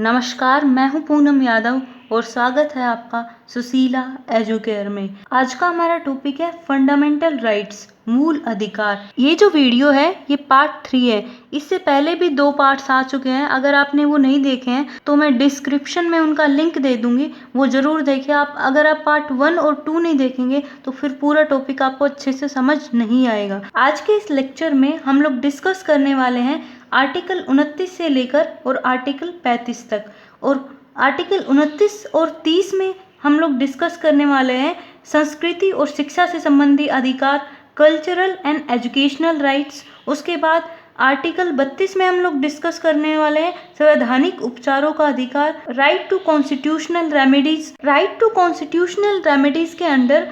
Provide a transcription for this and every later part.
नमस्कार, मैं हूं पूनम यादव और स्वागत है आपका सुशीला एजुकेयर में। आज का हमारा टॉपिक है फंडामेंटल राइट्स, मूल अधिकार। ये जो वीडियो है ये पार्ट 3 है। इससे पहले भी 2 पार्ट्स आ चुके हैं। अगर आपने वो नहीं देखे हैं तो मैं डिस्क्रिप्शन में उनका लिंक दे दूंगी, वो जरूर देखिए। अगर आप पार्ट 1 और 2 नहीं देखेंगे तो फिर पूरा टॉपिक आपको अच्छे से समझ नहीं आएगा। आज के इस लेक्चर में हम लोग डिस्कस करने वाले हैं आर्टिकल 29 से लेकर और आर्टिकल 35 तक। और आर्टिकल 29 और 30 में हम लोग डिस्कस करने वाले हैं संस्कृति और शिक्षा से संबंधी अधिकार, कल्चरल एंड एजुकेशनल राइट्स। उसके बाद आर्टिकल 32 में हम लोग डिस्कस करने वाले हैं संवैधानिक उपचारों का अधिकार, right to constitutional remedies. Right to constitutional remedies के अंडर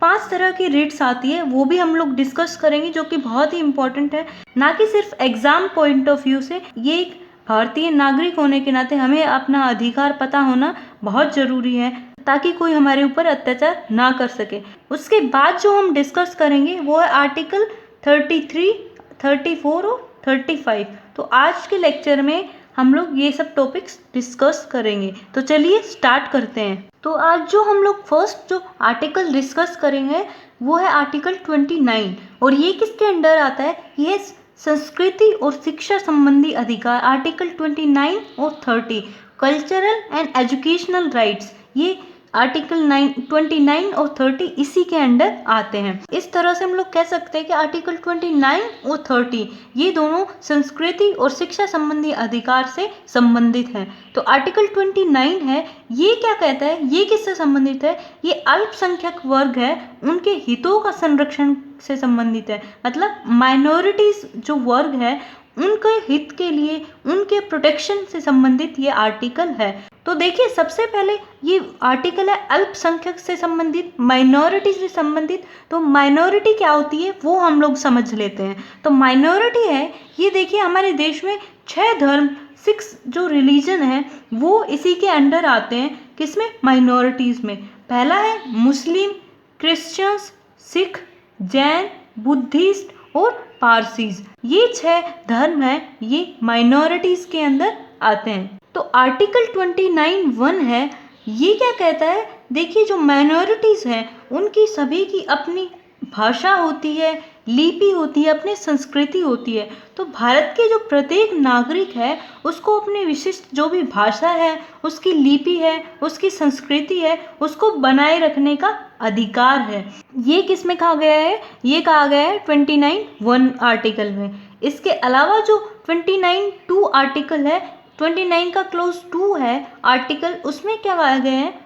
5 तरह की रिट्स आती है, वो भी हम लोग डिस्कस करेंगे, जो कि बहुत ही इंपॉर्टेंट है, ना कि सिर्फ एग्जाम पॉइंट ऑफ व्यू से। ये एक भारतीय नागरिक होने के नाते हमें अपना अधिकार पता होना बहुत जरूरी है, ताकि कोई हमारे ऊपर अत्याचार ना कर सके। उसके बाद जो हम डिस्कस करेंगे वो है आर्टिकल 33, 34 और 35। तो आज के लेक्चर में हम लोग ये सब टॉपिक्स डिस्कस करेंगे। तो चलिए स्टार्ट करते हैं। तो आज जो हम लोग फर्स्ट जो आर्टिकल डिस्कस करेंगे वो है आर्टिकल 29। और ये किसके अंडर आता है? ये संस्कृति और शिक्षा संबंधी अधिकार, आर्टिकल 29 और 30। कल्चरल एंड एजुकेशनल राइट्स, ये आर्टिकल 29 और 30 इसी के अंडर आते हैं। इस तरह से हम लोग कह सकते हैं कि आर्टिकल 29 और 30 ये दोनों संस्कृति और शिक्षा संबंधी अधिकार से संबंधित हैं। तो आर्टिकल 29 है, ये क्या कहता है, ये किससे संबंधित है? ये अल्पसंख्यक वर्ग है, उनके हितों का संरक्षण से संबंधित है। मतलब माइनॉरिटीज जो वर्ग है उनके हित के लिए, उनके प्रोटेक्शन से संबंधित ये आर्टिकल है। तो देखिए, सबसे पहले ये आर्टिकल है अल्पसंख्यक से संबंधित, माइनॉरिटी से संबंधित। तो माइनॉरिटी क्या होती है वो हम लोग समझ लेते हैं। तो माइनॉरिटी है, ये देखिए हमारे देश में 6 धर्म, 6 जो रिलीजन है वो इसी के अंडर आते हैं। किसमें? माइनॉरिटीज में। पहला है मुस्लिम, क्रिश्चियंस, सिख, जैन, बुद्धिस्ट और पारसीज। ये 6 धर्म हैं, ये माइनॉरिटीज के अंदर आते हैं। तो आर्टिकल 29(1) है, ये क्या कहता है? देखिए, जो माइनॉरिटीज हैं उनकी सभी की अपनी भाषा होती है, लिपि होती है, अपनी संस्कृति होती है। तो भारत के जो प्रत्येक नागरिक है उसको अपनी विशिष्ट जो भी भाषा है, उसकी लिपि है, उसकी संस्कृति है, उसको बनाए रखने का अधिकार है। ये किस में कहा गया है? ये कहा गया है 29(1) आर्टिकल में। इसके अलावा जो 29(2) आर्टिकल है, 29 का क्लोज 2 है आर्टिकल, उसमें क्या कहा गया है?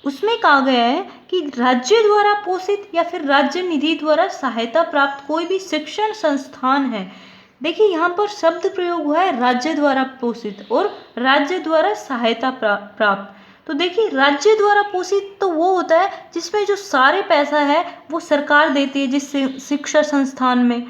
उसमें कहा गया है कि राज्य द्वारा पोषित या फिर राज्य निधि द्वारा सहायता प्राप्त कोई भी शिक्षण संस्थान है। देखिए, यहाँ पर शब्द प्रयोग हुआ है राज्य द्वारा पोषित और राज्य द्वारा सहायता प्राप्त। तो देखिए, राज्य द्वारा पोषित तो वो होता है जिसमें जो सारे पैसा है वो सरकार देती है जिस शिक्षा संस्थान में,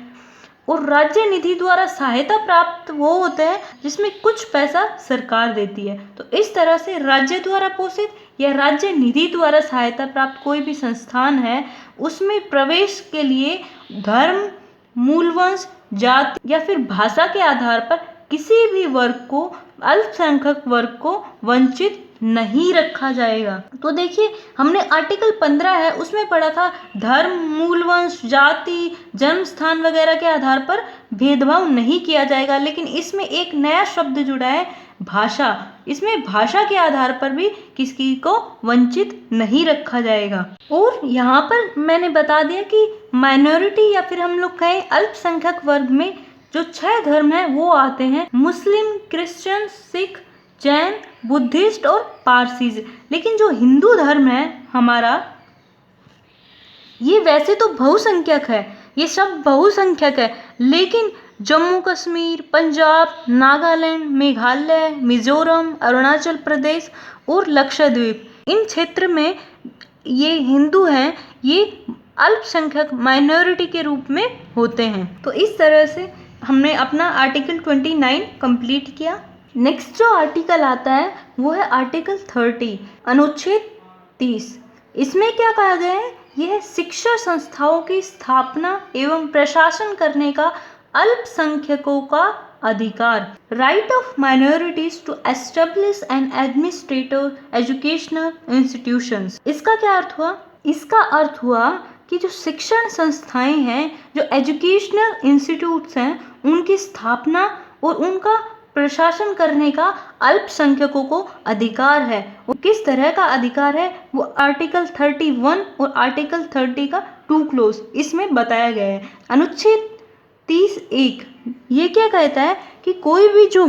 और राज्य निधि द्वारा सहायता प्राप्त वो होता है जिसमें कुछ पैसा सरकार देती है। तो इस तरह से राज्य द्वारा पोषित या राज्य निधि द्वारा सहायता प्राप्त कोई भी संस्थान है, उसमें प्रवेश के लिए धर्म, मूलवंश, जाति या फिर भाषा के आधार पर किसी भी वर्ग को, अल्पसंख्यक वर्ग को वंचित नहीं रखा जाएगा। तो देखिए, हमने आर्टिकल 15 है उसमें पढ़ा था धर्म, मूलवंश, जाति, जन्म स्थान वगैरह के आधार पर भेदभाव नहीं किया जाएगा। लेकिन इसमें एक नया शब्द जुड़ा है, भाषा। इसमें भाषा के आधार पर भी किसी को वंचित नहीं रखा जाएगा। और यहाँ पर मैंने बता दिया कि माइनॉरिटी या फिर हम लोग कहें अल्पसंख्यक वर्ग में जो 6 धर्म है वो आते हैं, मुस्लिम, क्रिश्चियन, सिख, जैन, बुद्धिस्ट और पारसीज। लेकिन जो हिंदू धर्म है हमारा, ये वैसे तो बहुसंख्यक है, ये सब बहुसंख्यक है, लेकिन जम्मू कश्मीर, पंजाब, नागालैंड, मेघालय, मिजोरम, अरुणाचल प्रदेश और लक्षद्वीप, इन क्षेत्र में ये हिंदू हैं, ये अल्पसंख्यक माइनॉरिटी के रूप में होते हैं। तो इस तरह से हमने अपना आर्टिकल 29 कंप्लीट किया। नेक्स्ट जो आर्टिकल आता है वो है आर्टिकल 30, अनुच्छेद 30। इसमें क्या कहा गया है? यह शिक्षा संस्थाओं की स्थापना एवं प्रशासन करने का अल्पसंख्यकों का अधिकार। Right of minorities to establish and administrative educational institutions. इसका क्या अर्थ हुआ? इसका अर्थ हुआ कि जो शिक्षण संस्थाएं हैं, जो एजुकेशनल इंस्टीट्यूट्स हैं, उनकी स्थापना और उनका प्रशासन करने का अल्पसंख्यकों को अधिकार है। वो किस तरह का अधिकार है? वो आर्टिकल 31 और आर्टिकल 30 का 2 क्लोज इसमें बताया गया है। अनुच्छेद 30(1) ये क्या कहता है कि कोई भी जो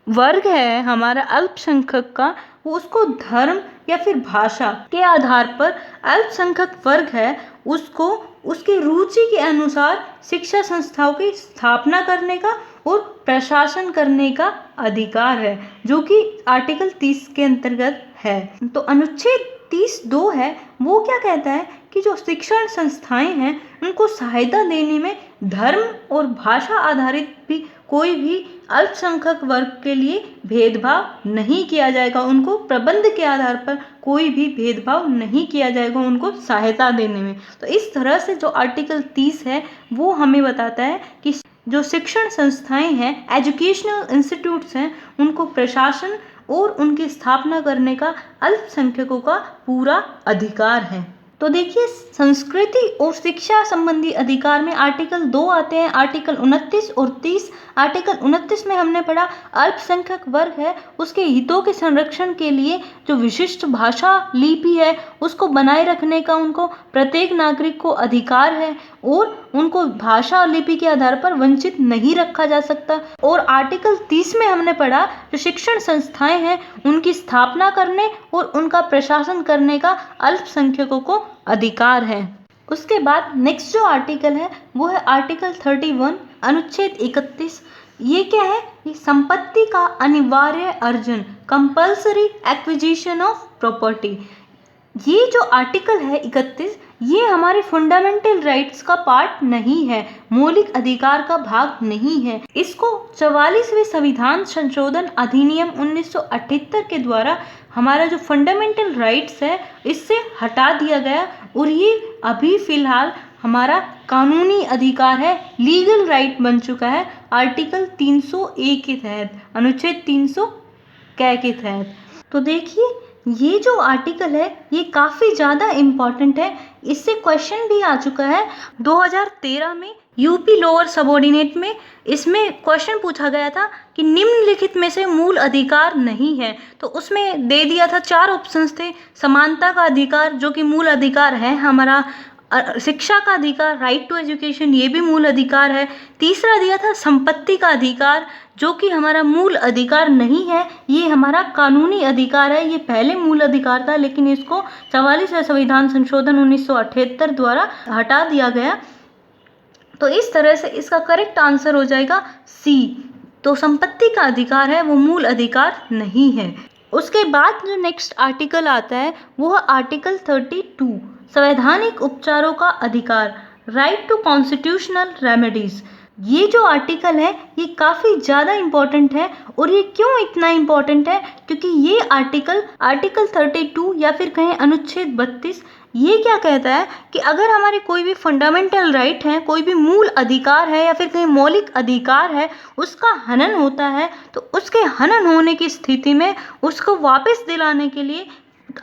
वर्ग है हमारा अल्पसंख्यक का, वो उसको धर्म या फिर भाषा के आधार पर अल्पसंख्यक वर्ग है उसको उसकी रुचि के अनुसार शिक्षा संस्थाओं की स्थापना करने का और प्रशासन करने का अधिकार है, जो कि आर्टिकल 30 के अंतर्गत है। तो अनुच्छेद 30(2) है, वो क्या कहता है कि जो शिक्षण संस्थाएं हैं उनको सहायता देने में धर्म और भाषा आधारित भी कोई भी अल्पसंख्यक वर्ग के लिए भेदभाव नहीं किया जाएगा। उनको प्रबंध के आधार पर कोई भी भेदभाव नहीं किया जाएगा उनको सहायता देने में। तो इस तरह से जो आर्टिकल 30 है वो हमें बताता है कि जो शिक्षण संस्थाएं हैं, एजुकेशनल इंस्टीट्यूट्स हैं, उनको प्रशासन और उनकी स्थापना करने का अल्पसंख्यकों का पूरा अधिकार है। तो देखिए, संस्कृति और शिक्षा संबंधी अधिकार में आर्टिकल 2 आते हैं, आर्टिकल 29 और 30। आर्टिकल 29 में हमने पढ़ा अल्पसंख्यक वर्ग है उसके हितों के संरक्षण के लिए जो विशिष्ट भाषा लिपि है उसको बनाए रखने का उनको प्रत्येक नागरिक को अधिकार है और उनको भाषा और लिपि के आधार पर वंचित नहीं रखा जा सकता। और आर्टिकल 30 में हमने पढ़ा जो शिक्षण संस्थाएं हैं उनकी स्थापना करने और उनका प्रशासन करने का अल्पसंख्यकों को अधिकार है। उसके बाद नेक्स्ट जो आर्टिकल है वो है आर्टिकल 31 अनुच्छेद 31। ये क्या है? ये संपत्ति का अनिवार्य अर्जन, कंपल्सरी एक्विजिशन ऑफ प्रॉपर्टी। ये जो आर्टिकल है 31, ये हमारे फंडामेंटल राइट्स का पार्ट नहीं है, मौलिक अधिकार का भाग नहीं है। इसको 44वें संविधान संशोधन अधिनियम 1978 के द्वारा हमारा जो फंडामेंटल राइट्स है इससे हटा दिया गया और ये अभी फिलहाल हमारा कानूनी अधिकार है, लीगल राइट बन चुका है आर्टिकल 300(a) के तहत, अनुच्छेद 300 के तहत। तो देखिए, ये जो आर्टिकल है ये काफ़ी ज़्यादा इम्पॉर्टेंट है। इससे क्वेश्चन भी आ चुका है 2013 में यूपी लोअर सबऑर्डिनेट में। इसमें क्वेश्चन पूछा गया था कि निम्नलिखित में से मूल अधिकार नहीं है, तो उसमें दे दिया था 4 ऑप्शंस थे। समानता का अधिकार जो कि मूल अधिकार है हमारा, शिक्षा का अधिकार, राइट टू एजुकेशन, ये भी मूल अधिकार है। तीसरा दिया था संपत्ति का अधिकार जो कि हमारा मूल अधिकार नहीं है, ये हमारा कानूनी अधिकार है। ये पहले मूल अधिकार था लेकिन इसको 44वें संविधान संशोधन 1978 द्वारा हटा दिया गया। तो इस तरह से इसका करेक्ट आंसर हो जाएगा सी। तो संपत्ति का अधिकार है, वो मूल अधिकार नहीं है। उसके बाद जो नेक्स्ट आर्टिकल आता है वो है आर्टिकल 32, संवैधानिक उपचारों का अधिकार, राइट टू कॉन्स्टिट्यूशनल रेमेडीज। ये जो आर्टिकल है ये काफ़ी ज़्यादा इम्पॉर्टेंट है। और ये क्यों इतना इम्पॉर्टेंट है? क्योंकि ये आर्टिकल 32 या फिर कहें अनुच्छेद 32, ये क्या कहता है कि अगर हमारे कोई भी फंडामेंटल राइट है, कोई भी मूल अधिकार है या फिर कहीं मौलिक अधिकार है, उसका हनन होता है तो उसके हनन होने की स्थिति में उसको वापस दिलाने के लिए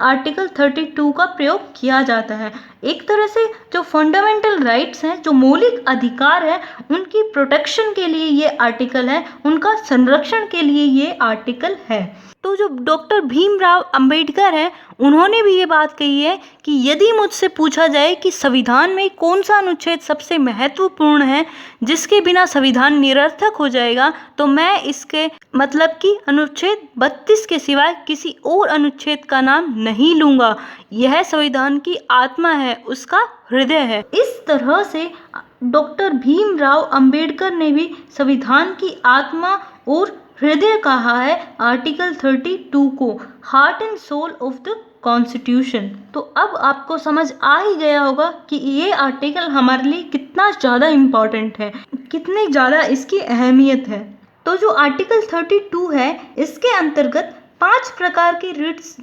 आर्टिकल 32 का प्रयोग किया जाता है। एक तरह से जो फंडामेंटल राइट्स हैं, जो मौलिक अधिकार है, उनकी प्रोटेक्शन के लिए ये आर्टिकल है, उनका संरक्षण के लिए ये आर्टिकल है। तो जो डॉक्टर भीमराव अंबेडकर हैं उन्होंने भी ये बात कही है कि यदि मुझसे पूछा जाए कि संविधान में कौन सा अनुच्छेद सबसे महत्वपूर्ण है जिसके बिना संविधान निरर्थक हो जाएगा, तो मैं इसके मतलब कि अनुच्छेद 32 के सिवाय किसी और अनुच्छेद का नाम नहीं लूँगा। यह संविधान की आत्मा है, उसका हृदय है। इस तरह से डॉक्टर भीमराव अंबेडकर ने भी संविधान की आत्मा और हृदय कहा है आर्टिकल 32 को, heart and soul of the constitution. तो अब आपको समझ आ ही गया होगा कि ये आर्टिकल हमारे लिए कितना ज़्यादा इम्पॉर्टेंट है, कितनी ज़्यादा इसकी अहमियत है। तो जो आर्टिकल 32 है इसके अंतर्गत 5 प्रकार की रिट्स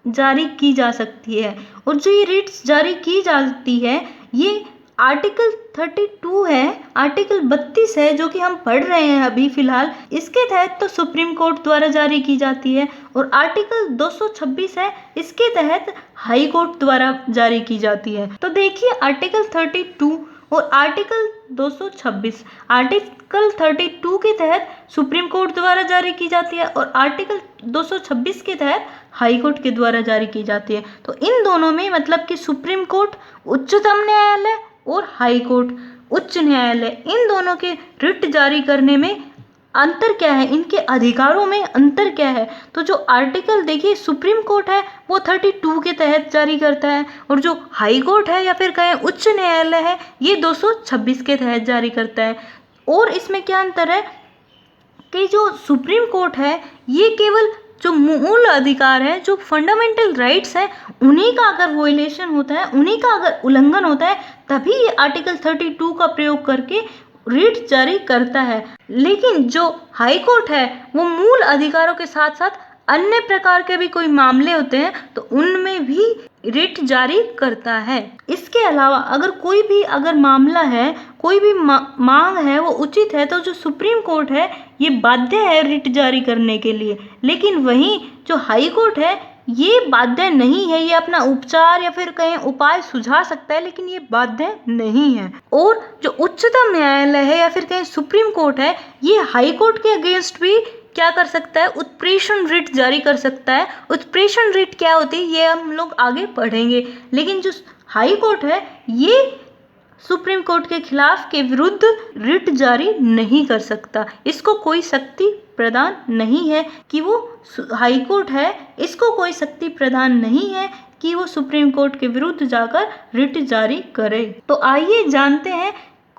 जारी की जा सकती है और जो ये रिट्स जारी की जाती है ये आर्टिकल 32 है, आर्टिकल 32 है जो कि हम पढ़ रहे हैं अभी फिलहाल, इसके तहत तो सुप्रीम कोर्ट द्वारा जारी की जाती है। और आर्टिकल 226 है, इसके तहत हाई कोर्ट द्वारा जारी की जाती है। तो देखिए आर्टिकल 32 और आर्टिकल 226, आर्टिकल 32 के तहत सुप्रीम कोर्ट द्वारा जारी की जाती है और आर्टिकल 226 के तहत हाई कोर्ट के द्वारा जारी की जाती है। तो इन दोनों में मतलब कि सुप्रीम कोर्ट, उच्चतम न्यायालय और हाई कोर्ट, उच्च न्यायालय, इन दोनों के रिट जारी करने में अंतर क्या है, इनके अधिकारों में अंतर क्या है। तो जो आर्टिकल देखिए सुप्रीम कोर्ट है वो 32 के तहत जारी करता है और जो हाई कोर्ट है या फिर कहें उच्च न्यायालय है ये 226 के तहत जारी करता है। और इसमें क्या अंतर है कि जो सुप्रीम कोर्ट है ये केवल जो मूल अधिकार है, जो फंडामेंटल राइट्स है, उन्हीं का अगर वोलेशन होता है, उन्हीं का अगर उल्लंघन होता है तभी ये आर्टिकल 32 का प्रयोग करके रिट जारी करता है। लेकिन जो हाई कोर्ट है वो मूल अधिकारों के साथ साथ अन्य प्रकार के भी कोई मामले होते हैं तो उनमें भी रिट जारी करता है। इसके अलावा अगर कोई भी अगर मामला है, कोई भी मांग है वो उचित है तो जो सुप्रीम कोर्ट है ये बाध्य है रिट जारी करने के लिए। लेकिन वहीं जो हाई कोर्ट है ये बाध्य नहीं है, ये अपना उपचार या फिर कहीं उपाय सुझा सकता है लेकिन ये बाध्य नहीं है। और जो उच्चतम न्यायालय है या फिर कहीं सुप्रीम कोर्ट है ये हाई कोर्ट के अगेंस्ट भी क्या कर सकता है, उत्प्रेषण रिट जारी कर सकता है। उत्प्रेषण रिट क्या होती है ये हम लोग आगे पढ़ेंगे। लेकिन जो हाई कोर्ट है ये सुप्रीम कोर्ट के खिलाफ के विरुद्ध रिट जारी नहीं कर सकता, इसको कोई शक्ति प्रदान नहीं है कि वो, हाई कोर्ट है इसको कोई शक्ति प्रदान नहीं है कि वो सुप्रीम कोर्ट के विरुद्ध जाकर रिट जारी करे। तो आइए जानते हैं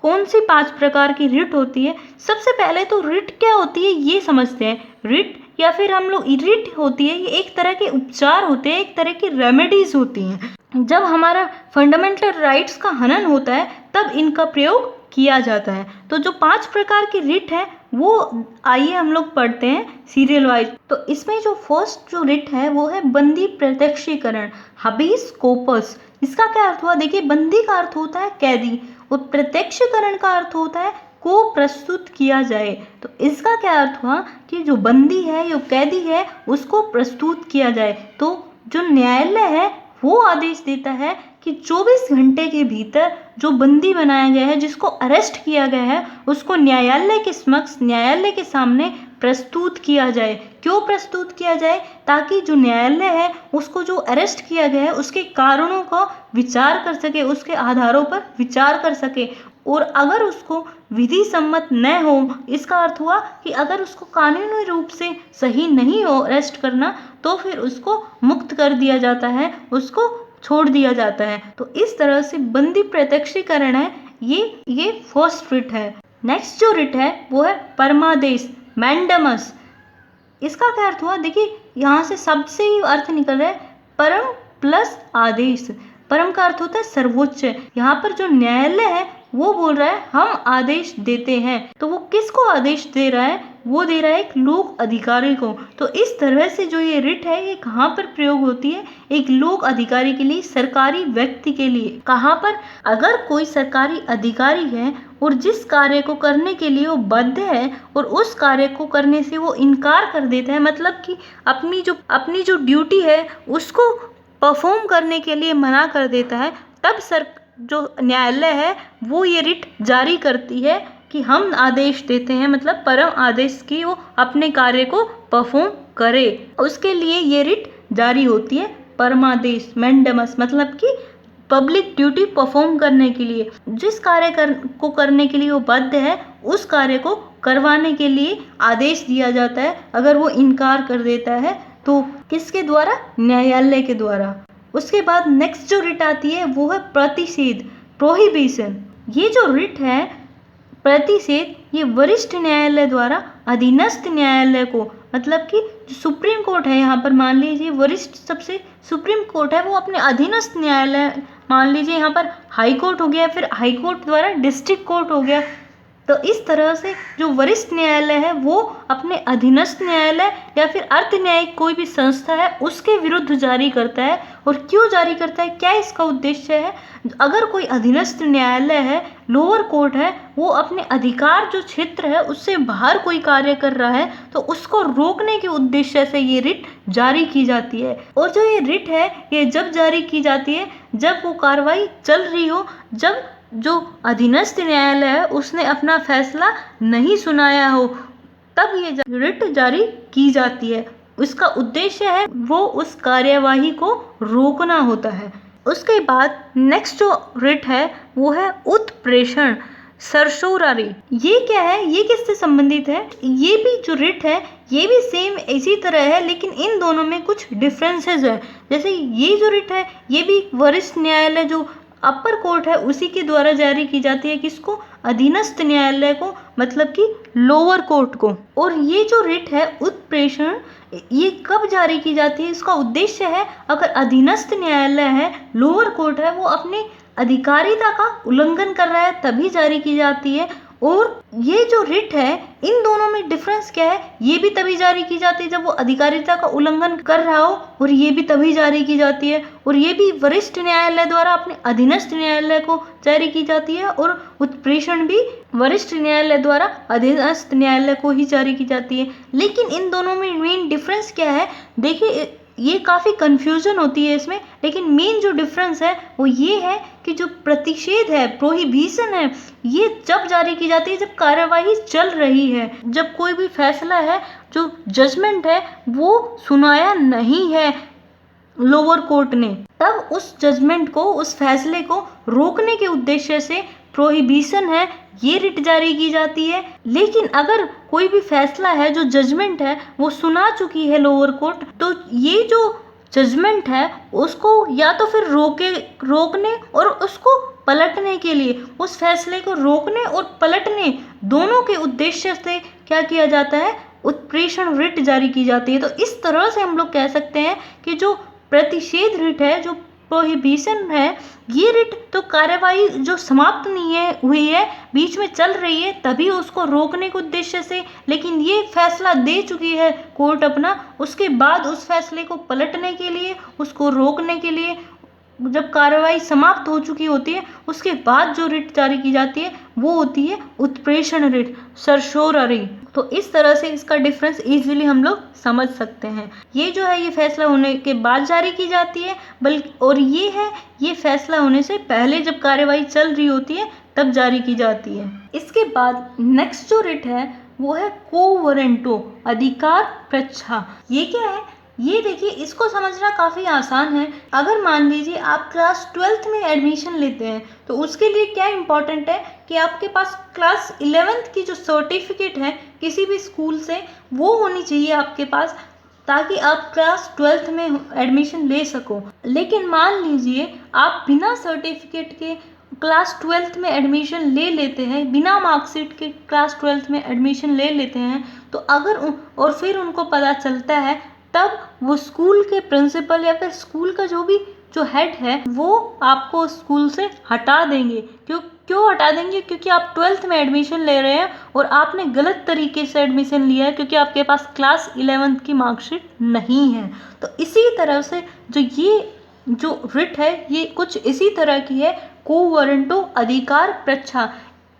कौन सी 5 प्रकार की रिट होती है। सबसे पहले तो रिट क्या होती है ये समझते हैं। रिट या फिर हम लोग रिट होती है, ये एक तरह के उपचार होते हैं, एक तरह की रेमेडीज होती हैं। जब हमारा फंडामेंटल राइट्स का हनन होता है तब इनका प्रयोग किया जाता है। तो जो 5 प्रकार की रिट है वो आइए हम लोग पढ़ते हैं सीरियल वाइज। तो इसमें जो फर्स्ट जो रिट है वो है बंदी प्रत्यक्षीकरण, हबीस कोर्पस। इसका क्या अर्थ हुआ, देखिए बंदी का अर्थ होता है कैदी और प्रत्यक्षीकरण का अर्थ होता है को प्रस्तुत किया जाए। तो इसका क्या अर्थ हुआ कि जो बंदी है, जो कैदी है उसको प्रस्तुत किया जाए। तो जो न्यायालय है वो आदेश देता है कि 24 घंटे के भीतर जो बंदी बनाया गया है, जिसको अरेस्ट किया गया है, उसको न्यायालय के समक्ष, न्यायालय के सामने प्रस्तुत किया जाए। क्यों प्रस्तुत किया जाए, ताकि जो न्यायालय है उसको जो अरेस्ट किया गया है उसके कारणों का विचार कर सके, उसके आधारों पर विचार कर सके। और अगर उसको विधि सम्मत न हो, इसका अर्थ हुआ कि अगर उसको कानूनी रूप से सही नहीं हो अरेस्ट करना तो फिर उसको मुक्त कर दिया जाता है, उसको छोड़ दिया जाता है। तो इस तरह से बंदी प्रत्यक्षीकरण है ये फर्स्ट रिट है। नेक्स्ट जो रिट है वो है परमादेश, मैंडमस। इसका क्या अर्थ हुआ, देखिए यहाँ से सबसे ही अर्थ निकल रहा है परम प्लस आदेश। परम का अर्थ होता है सर्वोच्च। यहाँ पर जो न्यायालय है वो बोल रहा है हम आदेश देते हैं। तो वो किसको आदेश दे रहा है, वो दे रहा है एक लोक अधिकारी को। तो इस तरह से जो ये रिट है ये कहाँ पर प्रयोग होती है, एक लोक अधिकारी के लिए, सरकारी व्यक्ति के लिए। कहाँ पर, अगर कोई सरकारी अधिकारी है और जिस कार्य को करने के लिए वो बाध्य है और उस कार्य को करने से वो इनकार कर देता है, मतलब कि अपनी जो ड्यूटी है उसको परफॉर्म करने के लिए मना कर देता है, तब जो न्यायालय है वो ये रिट जारी करती है कि हम आदेश देते हैं, मतलब परम आदेश की वो अपने कार्य को परफॉर्म करे, उसके लिए ये रिट जारी होती है। परमादेश, मैंडमस, मतलब कि पब्लिक ड्यूटी परफॉर्म करने के लिए, जिस कार्य को करने के लिए वो बाध्य है उस कार्य को करवाने के लिए आदेश दिया जाता है। अगर वो इनकार कर देता है तो किसके द्वारा, न्यायालय के द्वारा। उसके बाद नेक्स्ट जो रिट आती है वो है प्रतिषेध, प्रोहिबिशन। ये जो रिट है प्रतिषेध, ये वरिष्ठ न्यायालय द्वारा अधीनस्थ न्यायालय को, मतलब कि जो सुप्रीम कोर्ट है, यहाँ पर मान लीजिए वरिष्ठ सबसे सुप्रीम कोर्ट है वो अपने अधीनस्थ न्यायालय, मान लीजिए यहाँ पर हाई कोर्ट हो गया, फिर हाई कोर्ट द्वारा डिस्ट्रिक्ट कोर्ट हो गया, तो इस तरह से जो वरिष्ठ न्यायालय है वो अपने अधीनस्थ न्यायालय या फिर अर्ध न्यायिक कोई भी संस्था है उसके विरुद्ध जारी करता है। और क्यों जारी करता है, क्या इसका उद्देश्य है? अगर कोई अधीनस्थ न्यायालय है, लोअर कोर्ट है, वो अपने अधिकार जो क्षेत्र है उससे बाहर कोई कार्य कर रहा है तो उसको रोकने के उद्देश्य से ये रिट जारी की जाती है। और जो ये रिट है ये जब जारी की जाती है जब वो कार्रवाई चल रही हो, जब जो अधीनस्थ न्यायालय है उसने अपना फैसला नहीं सुनाया हो, तब ये रिट जारी की जाती है। इसका उद्देश्य है वो उस कार्यवाही को रोकना होता है। उसके बाद नेक्स्ट जो रिट है वो है उत्प्रेषण सरसोरारी। ये क्या है, ये किससे संबंधित है? ये भी जो रिट है ये भी सेम इसी तरह है, लेकिन इन दोनों में कुछ डिफरेंसेस है। जैसे ये जो रिट है ये भी वरिष्ठ न्यायालय जो अपर कोर्ट है उसी के द्वारा जारी की जाती है। किसको? अधीनस्थ न्यायालय को, मतलब कि लोअर कोर्ट को। और ये जो रिट है उत्प्रेषण, ये कब जारी की जाती है? इसका उद्देश्य है अगर अधीनस्थ न्यायालय है, लोअर कोर्ट है, वो अपने अधिकारिता का उल्लंघन कर रहा है तभी जारी की जाती है। और ये जो रिट है इन दोनों में डिफरेंस क्या है? ये भी तभी जारी की जाती है जब वो अधिकारिता का उल्लंघन कर रहा हो, और ये भी तभी जारी की जाती है। और ये भी वरिष्ठ न्यायालय द्वारा अपने अधीनस्थ न्यायालय को जारी की जाती है, और उत्प्रेषण भी वरिष्ठ न्यायालय द्वारा अधीनस्थ न्यायालय को ही जारी की जाती है। लेकिन इन दोनों में मेन डिफरेंस क्या है? देखिए, ये काफ़ी कन्फ्यूजन होती है इसमें, लेकिन मेन जो डिफरेंस है वो ये है कि जो प्रतिषेध है, प्रोहिबिशन है, ये जब जारी की जाती है जब कार्यवाही चल रही है, जब कोई भी फैसला है, जो जजमेंट है वो सुनाया नहीं है लोअर कोर्ट ने, तब उस जजमेंट को, उस फैसले को रोकने के उद्देश्य से प्रोहिबिशन है ये रिट जारी की जाती है। लेकिन अगर कोई भी फैसला है, जो जजमेंट है, वो सुना चुकी है लोअर कोर्ट, तो ये जो जजमेंट है उसको या तो फिर रोकने और उसको पलटने के लिए, उस फैसले को रोकने और पलटने दोनों के उद्देश्य से क्या किया जाता है? उत्प्रेषण रिट जारी की जाती है। तो इस तरह से हम लोग कह सकते हैं कि जो प्रतिषेध रिट है, जो प्रोहिबिशन है, ये रिट तो कार्यवाही जो समाप्त नहीं है हुई है, बीच में चल रही है, तभी उसको रोकने के उद्देश्य से, लेकिन ये फैसला दे चुकी है कोर्ट अपना, उसके बाद उस फैसले को पलटने के लिए, उसको रोकने के लिए, जब कार्रवाई समाप्त हो चुकी होती है उसके बाद जो रिट जारी की जाती है वो होती है उत्प्रेषण रिट, सरसोरारी। तो इस तरह से इसका डिफरेंस इजीली हम लोग समझ सकते हैं। ये जो है ये फैसला होने के बाद जारी की जाती है, बल्कि और ये है ये फैसला होने से पहले जब कार्यवाही चल रही होती है तब जारी की जाती है। इसके बाद नेक्स्ट जो रिट है वो है क्वो वारंटो, अधिकार प्रच्छा। ये क्या है? ये देखिए, इसको समझना काफ़ी आसान है। अगर मान लीजिए आप क्लास 12th में एडमिशन लेते हैं तो उसके लिए क्या इम्पॉर्टेंट है कि आपके पास क्लास 11th की जो सर्टिफिकेट है किसी भी स्कूल से वो होनी चाहिए आपके पास, ताकि आप क्लास 12th में एडमिशन ले सको। लेकिन मान लीजिए आप बिना सर्टिफिकेट के क्लास 12th में एडमिशन ले लेते हैं, बिना मार्कशीट के क्लास 12th में एडमिशन ले लेते हैं, तो अगर और फिर उनको पता चलता है, तब वो स्कूल के प्रिंसिपल या फिर स्कूल का जो हेड है वो आपको स्कूल से हटा देंगे। क्यों हटा देंगे? क्योंकि आप 12th में एडमिशन ले रहे हैं और आपने गलत तरीके से एडमिशन लिया है, क्योंकि आपके पास क्लास 11th की मार्कशीट नहीं है। तो इसी तरह से जो रिट है ये कुछ इसी तरह की है, क्वो वारंटो, अधिकार प्रच्छा।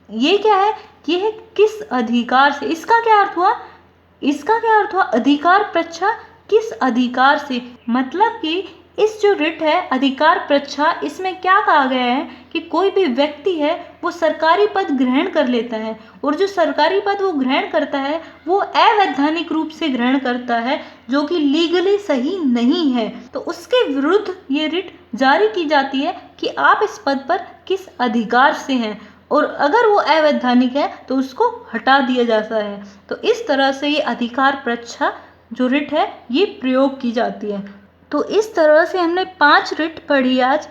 ये क्या है? ये है किस अधिकार से। इसका क्या अर्थ हुआ? अधिकार प्रच्छा, किस अधिकार से? मतलब कि इस जो रिट है अधिकार प्रच्छा, इसमें क्या कहा गया है कि कोई भी व्यक्ति है वो सरकारी पद ग्रहण कर लेता है, और जो सरकारी पद वो ग्रहण करता है वो अवैधानिक रूप से ग्रहण करता है, जो कि लीगली सही नहीं है, तो उसके विरुद्ध ये रिट जारी की जाती है कि आप इस पद पर किस अधिकार से हैं, और अगर वो अवैधानिक है तो उसको हटा दिया जाता है। तो इस तरह से ये अधिकार प्रच्छा जो रिट है ये प्रयोग की जाती है। तो इस तरह से हमने 5 रिट पढ़ी आज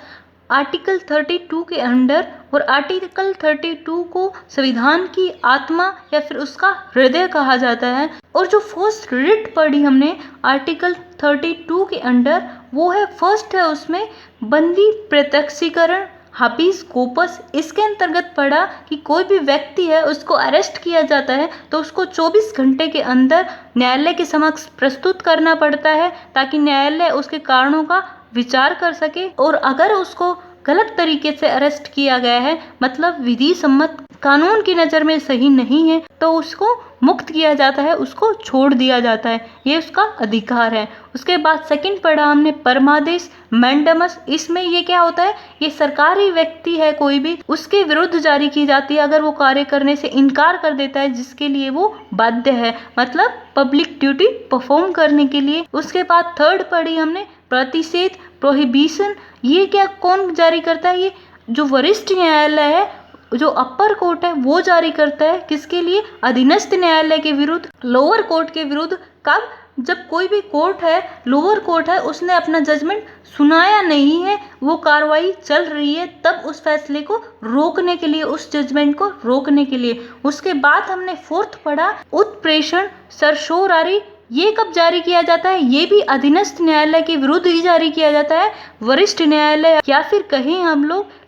आर्टिकल 32 के अंडर, और आर्टिकल 32 को संविधान की आत्मा या फिर उसका हृदय कहा जाता है। और जो फर्स्ट रिट पढ़ी हमने आर्टिकल 32 के अंडर, वो है फर्स्ट है उसमें बंदी प्रत्यक्षीकरण हाबीज कोर्पस इसके अंतर्गत पढ़ा कि कोई भी व्यक्ति है उसको अरेस्ट किया जाता है तो उसको 24 घंटे के अंदर न्यायालय के समक्ष प्रस्तुत करना पड़ता है ताकि न्यायालय उसके कारणों का विचार कर सके। और अगर उसको गलत तरीके से अरेस्ट किया गया है, मतलब विधि सम्मत कानून की नज़र में सही नहीं है, तो उसको मुक्त किया जाता है, उसको छोड़ दिया जाता है। ये उसका अधिकार है। उसके बाद सेकंड पढ़ा हमने परमादेश मैंडमस। इसमें ये क्या होता है, ये सरकारी व्यक्ति है कोई भी, उसके विरुद्ध जारी की जाती है अगर वो कार्य करने से इनकार कर देता है जिसके लिए वो बाध्य है, मतलब पब्लिक ड्यूटी परफॉर्म करने के लिए। उसके बाद थर्ड पढ़ी हमने प्रतिषेध प्रोहिबिशन। ये क्या कौन जारी करता है, ये जो वरिष्ठ न्यायालय है, जो अपर कोर्ट है, वो जारी करता है। किसके लिए, अधीनस्थ न्यायालय के विरुद्ध, लोअर कोर्ट के विरुद्ध। कब, जब कोई भी कोर्ट है, लोअर कोर्ट है, उसने अपना जजमेंट सुनाया नहीं है, वो कार्रवाई चल रही है, तब उस फैसले को रोकने के लिए, उस जजमेंट को रोकने के लिए। उसके बाद हमने फोर्थ पढ़ा उत्प्रेषण सरसोरारी। ये कब जारी किया जाता है, ये भी अधीनस्थ न्यायालय के विरुद्ध ही जारी किया जाता है, वरिष्ठ न्यायालय या फिर कहें हम लोग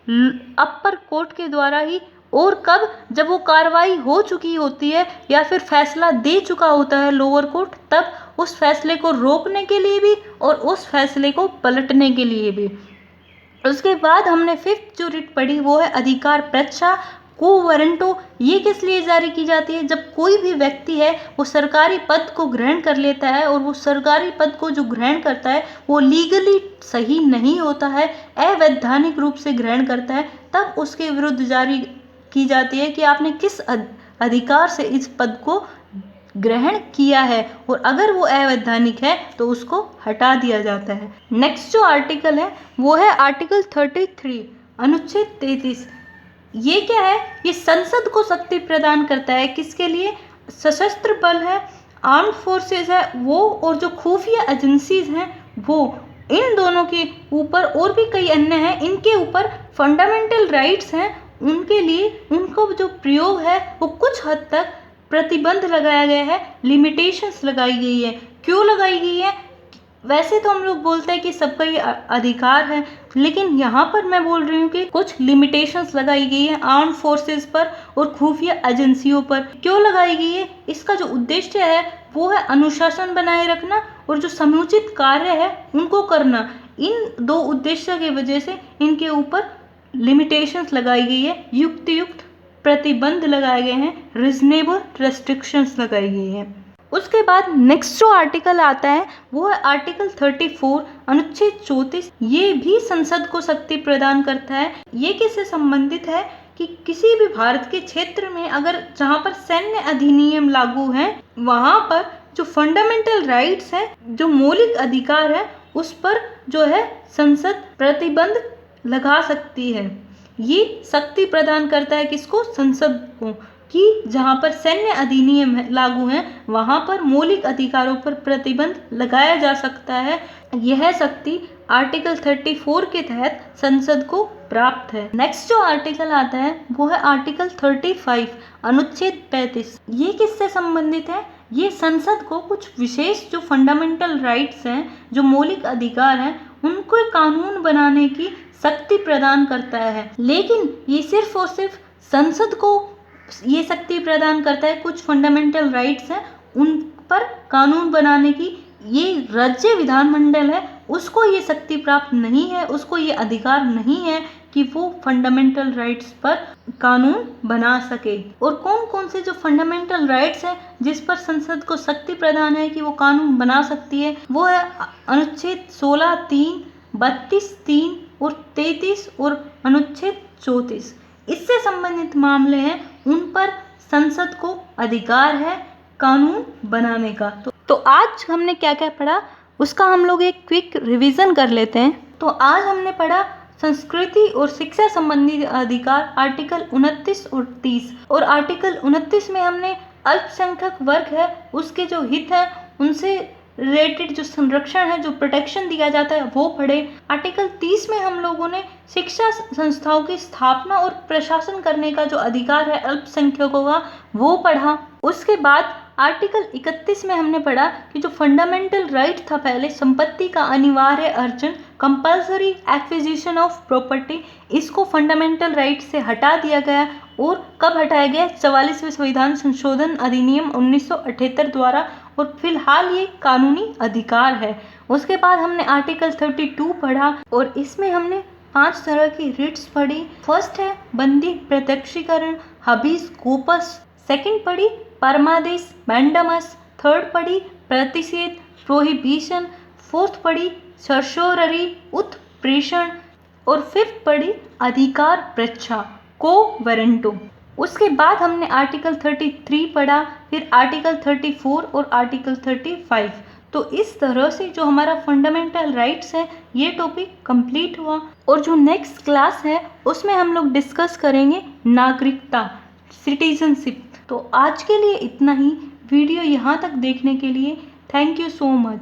अपर कोर्ट के द्वारा ही। और कब, जब वो कार्रवाई हो चुकी होती है या फिर फैसला दे चुका होता है लोअर कोर्ट, तब उस फैसले को रोकने के लिए भी और उस फैसले को पलटने के लिए भी। उसके बाद हमने फिफ्थ जो रिट पढ़ी वो है अधिकार परीक्षा को वारंटो। ये किस लिए जारी की जाती है, जब कोई भी व्यक्ति है वो सरकारी पद को ग्रहण कर लेता है और वो सरकारी पद को जो ग्रहण करता है वो लीगली सही नहीं होता है, अवैधानिक रूप से ग्रहण करता है, तब उसके विरुद्ध जारी की जाती है कि आपने किस अधिकार से इस पद को ग्रहण किया है, और अगर वो अवैधानिक है तो उसको हटा दिया जाता है। नेक्स्ट जो आर्टिकल है वो है आर्टिकल 33 अनुच्छेद 33। ये क्या है, ये संसद को शक्ति प्रदान करता है। किसके लिए, सशस्त्र बल है, आर्म्ड फोर्सेस है वो, और जो खुफिया एजेंसीज हैं वो, इन दोनों के ऊपर और भी कई अन्य हैं, इनके ऊपर फंडामेंटल राइट्स हैं, उनके लिए उनको जो प्रयोग है वो कुछ हद तक प्रतिबंध लगाया गया है, लिमिटेशंस लगाई गई है। क्यों लगाई गई है, वैसे तो हम लोग बोलते हैं कि सबका ये अधिकार है, लेकिन यहाँ पर मैं बोल रही हूँ कि कुछ लिमिटेशंस लगाई गई है आर्म फोर्सेस पर और खुफिया एजेंसियों पर। क्यों लगाई गई है, इसका जो उद्देश्य है वो है अनुशासन बनाए रखना और जो समुचित कार्य है उनको करना। इन दो उद्देश्य की वजह से इनके ऊपर लिमिटेशंस लगाई गई है, युक्त प्रतिबंध लगाए गए हैं, रीजनेबल रेस्ट्रिक्शंस लगाई गई हैं। उसके बाद नेक्स्ट जो आर्टिकल आता है वो है आर्टिकल 34 अनुच्छेद 34। ये भी संसद को शक्ति प्रदान करता है। ये किससे संबंधित है कि किसी भी भारत के क्षेत्र में अगर जहाँ पर सैन्य अधिनियम लागू हैं वहाँ पर जो फंडामेंटल राइट्स हैं, जो मौलिक अधिकार है, उस पर जो है संसद प्रतिबंध लगा सकती है। ये शक्ति प्रदान करता है किसको, संसद को, कि जहाँ पर सैन्य अधिनियम लागू हैं वहाँ पर मौलिक अधिकारों पर प्रतिबंध लगाया जा सकता है। यह शक्ति आर्टिकल 34 के तहत संसद को प्राप्त है। नेक्स्ट जो आर्टिकल आता है वो है आर्टिकल 35 अनुच्छेद 35। ये किससे संबंधित है, ये संसद को कुछ विशेष जो फंडामेंटल राइट्स हैं, जो मौलिक अधिकार हैं, उनको कानून बनाने की शक्ति प्रदान करता है। लेकिन ये सिर्फ और सिर्फ संसद को ये शक्ति प्रदान करता है, कुछ फंडामेंटल राइट्स हैं उन पर कानून बनाने की। ये राज्य विधानमंडल है उसको ये शक्ति प्राप्त नहीं है, उसको ये अधिकार नहीं है कि वो फंडामेंटल राइट्स पर कानून बना सके। और कौन कौन से जो फंडामेंटल राइट्स हैं जिस पर संसद को शक्ति प्रदान है कि वो कानून बना सकती है, वो है अनुच्छेद 16(3), 32(3) और 33 और अनुच्छेद 34। इससे संबंधित मामले हैं उन पर संसद को अधिकार है कानून बनाने का। तो आज हमने क्या क्या पढ़ा उसका हम लोग एक क्विक रिवीजन कर लेते हैं। तो आज हमने पढ़ा संस्कृति और शिक्षा संबंधी अधिकार आर्टिकल 29 और 30, और आर्टिकल 29 में हमने अल्पसंख्यक वर्ग है उसके जो हित है उनसे रिलेटेड जो संरक्षण है, जो प्रोटेक्शन दिया जाता है वो पढ़े। आर्टिकल 30 में हम लोगों ने शिक्षा संस्थाओं की स्थापना और प्रशासन करने का जो अधिकार है अल्पसंख्यकों का वो पढ़ा। उसके बाद आर्टिकल 31 में हमने पढ़ा कि जो फंडामेंटल राइट था पहले, संपत्ति का अनिवार्य अर्जन, कंपल्सरी एक्विजिशन ऑफ प्रॉपर्टी, इसको फंडामेंटल राइट से हटा दिया गया। और कब हटाया गया? 44वें संविधान संशोधन अधिनियम 1978 द्वारा, और फिलहाल ये कानूनी अधिकार है। उसके बाद हमने आर्टिकल 32 पढ़ा और इसमें हमने 5 तरह की रिट्स पढ़ी। फर्स्ट है बंदी प्रत्यक्षीकरण, हबीस कोपस। सेकंड पढ़ी परमादेश, मैंडमस। थर्ड पढ़ी प्रतिषेध, प्रोहिबिशन। फोर्थ पढ़ी सर्सोररी, उत्प्रेषण। और फिफ्थ पढ़ी अधिकार पृच्छा, को वारंटो। उसके बाद हमने आर्टिकल 33 पढ़ा, फिर आर्टिकल 34 और आर्टिकल 35। तो इस तरह से जो हमारा फंडामेंटल राइट्स है ये टॉपिक कंप्लीट हुआ। और जो नेक्स्ट क्लास है उसमें हम लोग डिस्कस करेंगे नागरिकता, सिटीजनशिप। तो आज के लिए इतना ही। वीडियो यहाँ तक देखने के लिए थैंक यू सो मच।